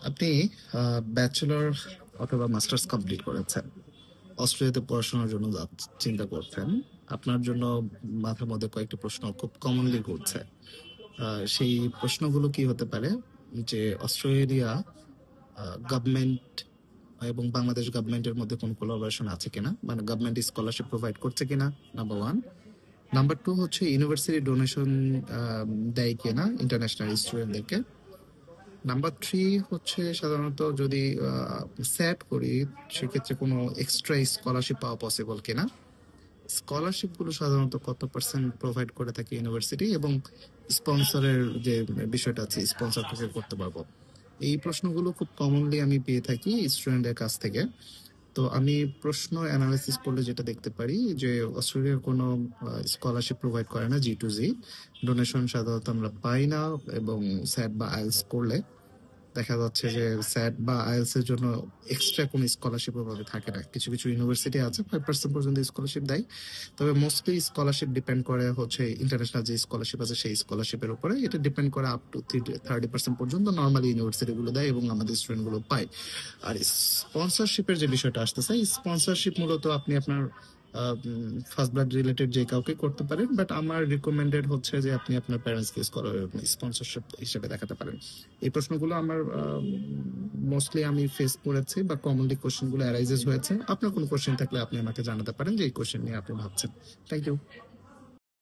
আপনি ব্যাচেলর অথবা masters complete করেছেন, অস্ট্রেলিয়াতে পড়াশোনার জন্য চিন্তা করছেন। আপনার জন্য মাথার মধ্যে কয়েকটি প্রশ্ন খুব কমনলি ঘুরছে। সেই প্রশ্নগুলো কি হতে পারে? যে অস্ট্রেলিয়া গভর্নমেন্ট এবং বাংলাদেশ গভর্নমেন্টের মধ্যে কোনো কোলাবোরেশন আছে কিনা, মানে গভর্নমেন্ট স্কলারশিপ প্রোভাইড করছে কিনা, নাম্বার ওয়ান। নাম্বার টু হচ্ছে ইউনিভার্সিটি ডোনেশন দেয় কিনা ইন্টারন্যাশনাল স্টুডেন্টদেরকে। নাম্বার থ্রি হচ্ছে সাধারণত যদি স্যাট করি, সেক্ষেত্রে কোনো এক্সট্রা স্কলারশিপ পাওয়া পসিবল কিনা। স্কলারশিপ গুলো সাধারণত কত পার্সেন্ট প্রোভাইড করে থাকে ইউনিভার্সিটি, এবং স্পন্সরের যে বিষয়টা আছে, স্পন্সর থেকে করতে পারবো। এই প্রশ্নগুলো খুব কমনলি আমি পেয়ে থাকি স্টুডেন্টের কাছ থেকে। তো আমি প্রশ্ন অ্যানালাইসিস করলে যেটা দেখতে পারি যে অস্ট্রেলিয়ার কোনো স্কলারশিপ প্রোভাইড করে না G2Z। ডোনেশন সাধারণত আমরা পাই না, এবং স্যাট বা আইএলস করলে দেখা যাচ্ছে যে স্যাট বা আইএলস এর জন্য এক্সট্রা কোনো স্কলারশিপ ওভাবে থাকে না। কিছু কিছু ইউনিভার্সিটি আছে 5% পর্যন্ত স্কলারশিপ দেয়, তবে মোস্টলি স্কলারশিপ ডিপেন্ড করে হচ্ছে ইন্টারন্যাশনাল যে স্কলারশিপ আছে সেই স্কলারশিপের উপরে। এটা ডিপেন্ড করে আপ টু 30% পর্যন্ত নর্মালি ইউনিভার্সিটিগুলো দেয় এবং আমাদের স্টুডেন্টগুলো পায়। আর স্পন্সরশিপের যে বিষয়টা আসতেছে, স্পন্সরশিপ মূলত আপনি আপনার ফার্স্ট ব্লাড রিলেটেড যে কাউকে করতে পারেন, বাট আমার রিকমেন্ডেড হচ্ছে যে আপনি আপনার প্যারেন্টসকে স্পন্সরশিপ হিসেবে দেখাতে পারেন। এই প্রশ্নগুলো আমার মোস্টলি আমি ফেস করেছি, বা কমনলি কোশ্চেনগুলো অ্যারাইজেস হয়েছে। আপনার কোনো কোশ্চেন থাকলে আপনি আমাকে জানাতে পারেন যে এই কোশ্চেন নিয়ে আপনি ভাবছেন। Thank you.